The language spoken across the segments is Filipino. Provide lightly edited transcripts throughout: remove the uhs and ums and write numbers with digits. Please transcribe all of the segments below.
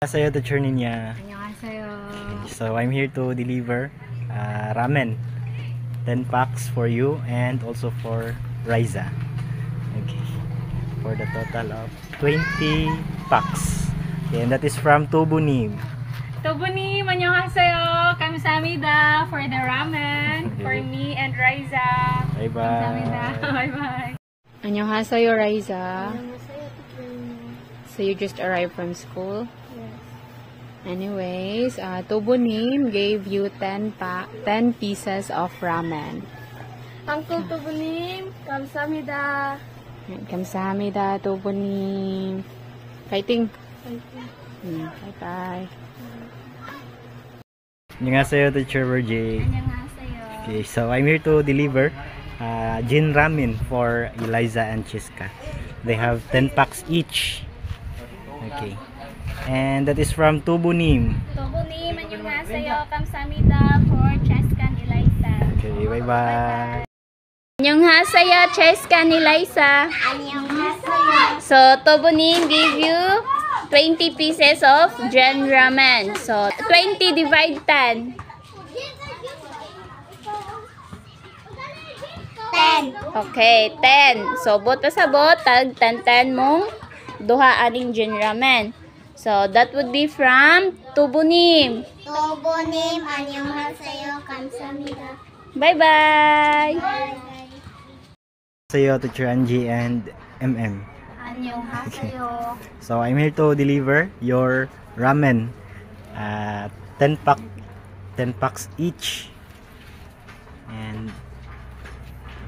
Sa'yo, teacher niya. 안녕하세요. Okay, so I'm here to deliver ramen. 10 packs for you and also for Riza. Okay. For the total of 20 packs. Okay, and that is from Tubunim. Tubunim, 안녕하세요. 감사합니다 for the ramen for me and Riza. Bye bye. 감사합니다. Bye bye. 안녕하세요, Riza. So you just arrived from school? Yes. Anyways, Tubunim gave you 10 pieces of ramen. Uncle Tubunim, 감사합니다. 감사합니다, Tubunim. Fighting. Bye-bye. Annyeonghaseyo, teacher Virgie. 안녕하세요. Okay, so I'm here to deliver Jin ramen for Eliza and Chiska. They have 10 packs each. Okay. And that is from Tubunim. Tubunim, 안녕하세요. 감사합니다 for Cheska and Eliza. Okay, bye-bye. 안녕하세요, Cheska and Eliza. 안녕하세요. So, Tubunim gave you 20 pieces of Jen ramen. So, 20 divide 10. 10. Okay, 10. So, bot pa sa bot, tag 10 mong duha aning Jen ramen. So, that would be from Tubunim. Tubunim, 안녕하세요. 감사합니다. Bye-bye! Sa'yo, teacher Angie and MM. 안녕하세요. So I'm here to deliver your ramen. 10 packs each. And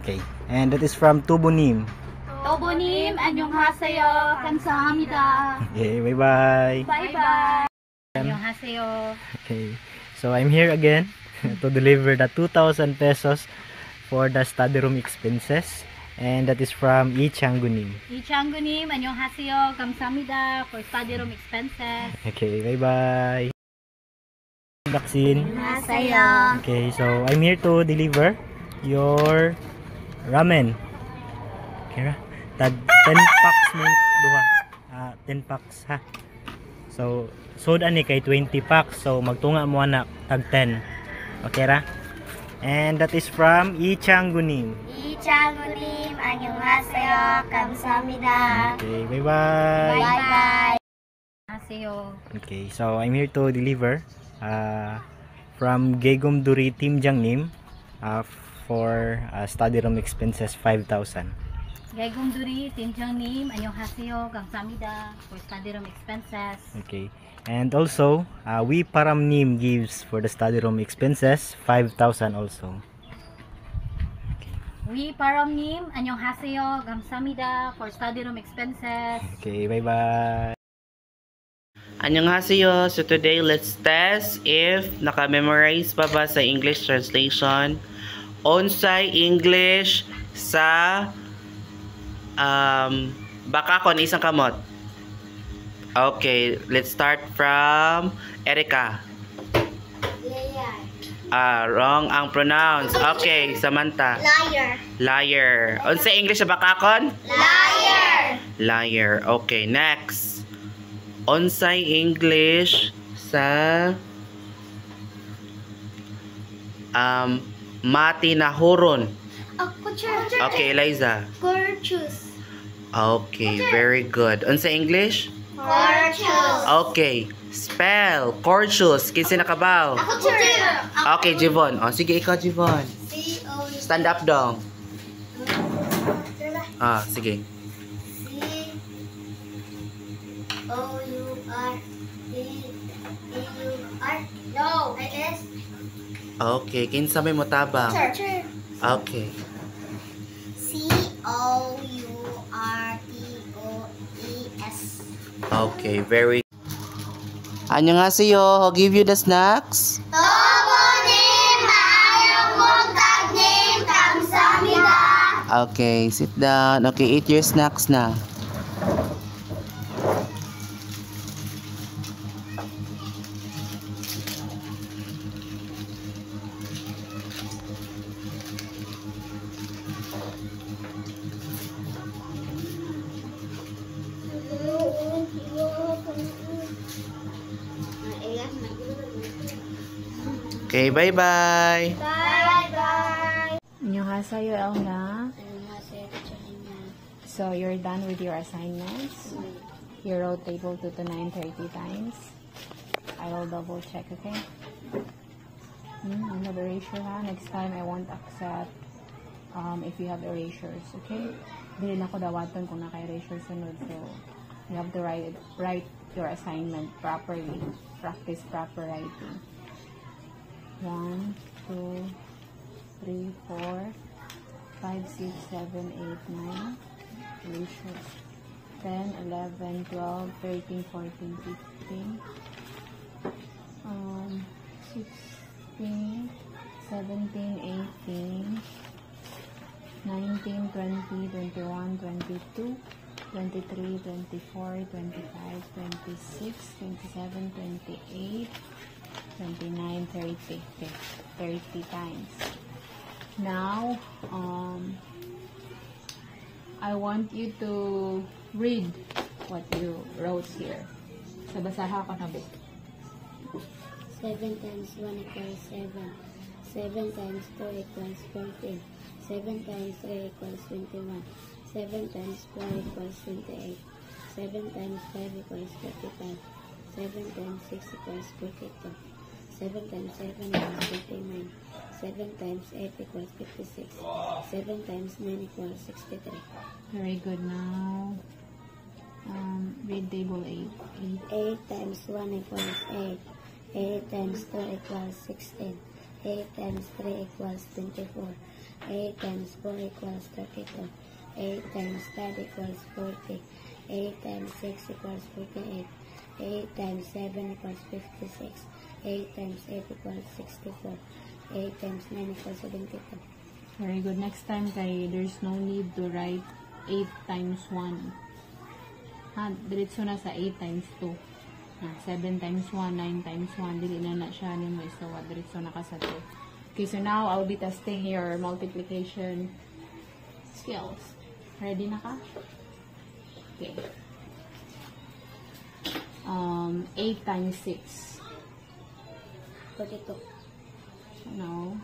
okay. And that is from Tubunim. Tubunim, 안녕하세요. 감사합니다. Okay, bye-bye. Bye-bye. 안녕하세요. Okay. So I'm here again to deliver the 2,000 pesos for the study room expenses. And that is from Ichangunim. 이창구님, 안녕하세요. 감사합니다 for study room expenses. Okay, bye-bye. Vaccine. 안녕하세요. Okay, so I'm here to deliver your ramen. Okay ra? Tag 10 packs mo duha. 10 packs ha. So, sold ani kay 20 packs. So, magtunga mo anak tag 10. Okay ra? And that is from Ichangunim. 이장우님, 안녕하세요. 감사합니다. Okay, bye-bye. Bye-bye. 안녕하세요. Okay, so I'm here to deliver from Gegum Duri Team Jangnim for study room expenses 5,000. Gegumduri, 팀장님, 안녕하세요. 감사합니다 for study room expenses. Okay, and also we Paramnim gives for the study room expenses 5,000 also. We Param님, 안녕하세요. 감사합니다 for study room expenses. Okay, bye-bye. Annyeonghaseyo. So today, let's test if naka-memorize pa ba sa English translation. Onsay English sa baka kon isang kamot. Okay, let's start from Erika. Wrong ang pronounce. Okay, Samantha. Liar. Liar. Onsay English sa bakakon? Liar. Liar. Okay, next. Onsay English sa mati na huron. Okay, Eliza. Gorgeous. Okay, very good. Unsay English? Gorgeous. Okay, spell courteous. Kinsa nakabaw? Okay, Jivon. Oh, sige ikaw, Jivon. Stand up dong. Sige. C-O-U-R-E-U-R. No. I-S. Okay, kinsa may motabang? Sir. Okay. C-O-U-R-E-O-E-S. Okay, very. Annyeonghaseyo. I'll give you the snacks. Tubunim, maayo kong tagnim, kamsahamnida. Okay, sit down. Okay, eat your snacks na. Okay, bye-bye. 안녕하세요, Elna. So, you're done with your assignments? You wrote table 2 to 9 30 times. I will double check, okay? On the erasure ha. Next time, I won't accept if you have erasures, okay? Dili na ko dawaton kung naka-erasure sunod. So, you have to write your assignment properly. Practice proper writing. 1, 2, 3, 4, 5, 6, 7, 8, 9. Erasure. 10, 11, 12, 13, 14, 15. 16, 17, 18, 19, 20, 21, 22, 23, 24, 25, 26, 27, 28, 29, 30. 30 times. Now, I want you to read what you wrote here. So, basaha ko na ba? 7 times 1 equals 7. 7 times 2 equals 14. 7 times 3 equals 21. 7 times 4 equals 28. 7 times 5 equals 35. 7 times 6 equals 42. 7 times 7 equals 39. 7 times 8 equals 56. 7 times 9 equals 63. Very good. Now, read table 8. 8 times 1 equals 8. 8 times 2 equals 16. 8 times 3 equals 24. 8 times 4 equals 32. 8 times 5 equals 40. 8 times 6 equals 48. 8 times 7 equals 56. 8 times 8 equals 64. 8 times 9 equals 72. Very good. Next time, there's no need to write 8 times 1. Diretso na sa 8 times 2. 7 times 1, 9 times 1. Dili na siya ni mo isawa. Diretso na ka sa 2. Okay, so now I'll be testing your multiplication skills. Ready na ka? Okay. 8 times 6. 42. No.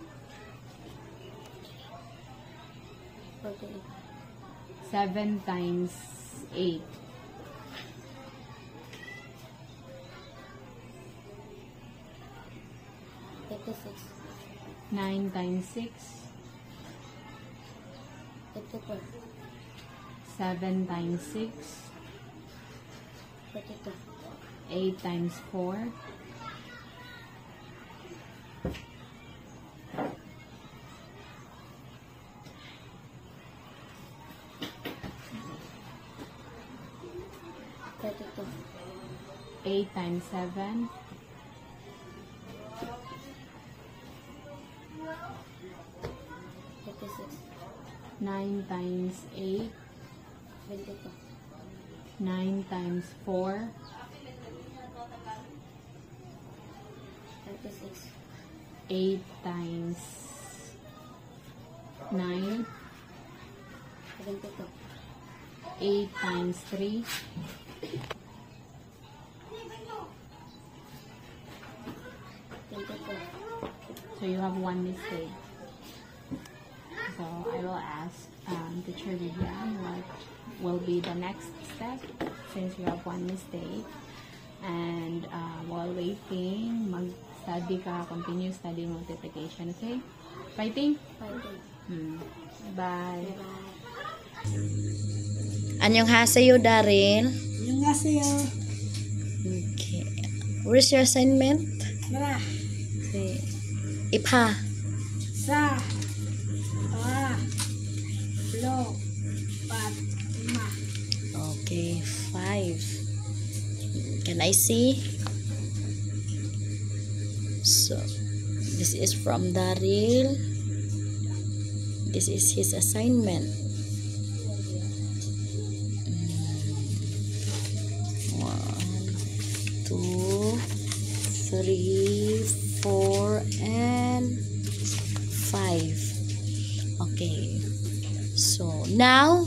48. 7 times 8. 86. 9 times 6. 84. 7 times 6. 42. 8 times 4. 32. 8 times 7. 56. 9 times 8. 22. 9 times 4. 36. 8 times 9. 72. 8 times 3. 24. So you have one mistake. So I will ask Teacher Vivian what will be the next step since you have one mistake. And while waiting, mag-study ka, continue studying multiplication, okay? Fighting? Fighting. Bye. Bye-bye. 안녕하세요, Daryl. 안녕하세요. Okay. Where's your assignment? Mara, Okay. Ipa. sa, pa, lo, pat, ma. Okay, 5. Can I see? So, this is from Daryl. This is his assignment. 1, 2, 3, 4, and 5. Okay. So, now,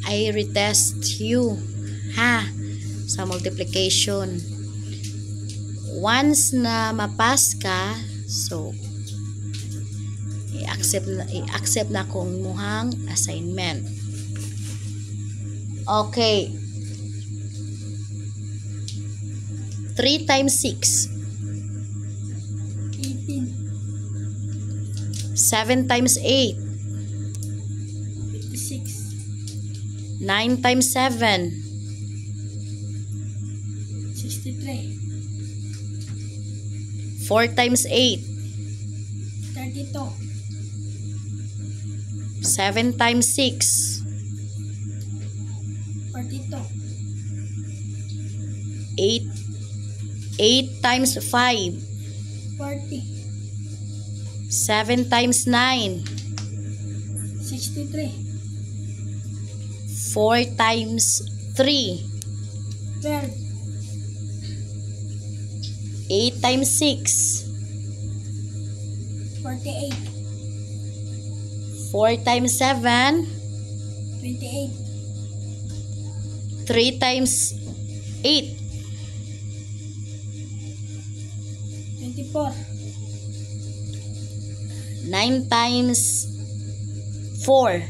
I retest you. Ha? Sa multiplication. Once na mapas ka, So, i-accept na ko ang muhang assignment. Okay. 3 times 6. 18. 7 times 8. 56. 9 times 7. 63. 4 times 8. 32. 7 times 6. 42. 8 times 5. 40. 7 times 9. 63. 4 times 3. 12. 8 times 6. 48. 4 times 7. 28. 3 times 8. 24. 9 times 4.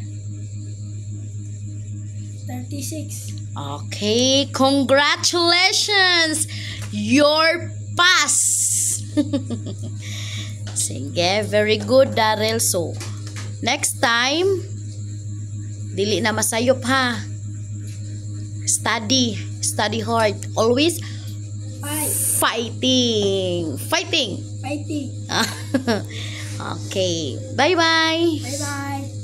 36. Okay, congratulations! You're pass! Sige, very good, Daryl. So, next time, dili na masayop ha. Study hard. Always fighting. Fighting. Okay, bye-bye. Bye-bye.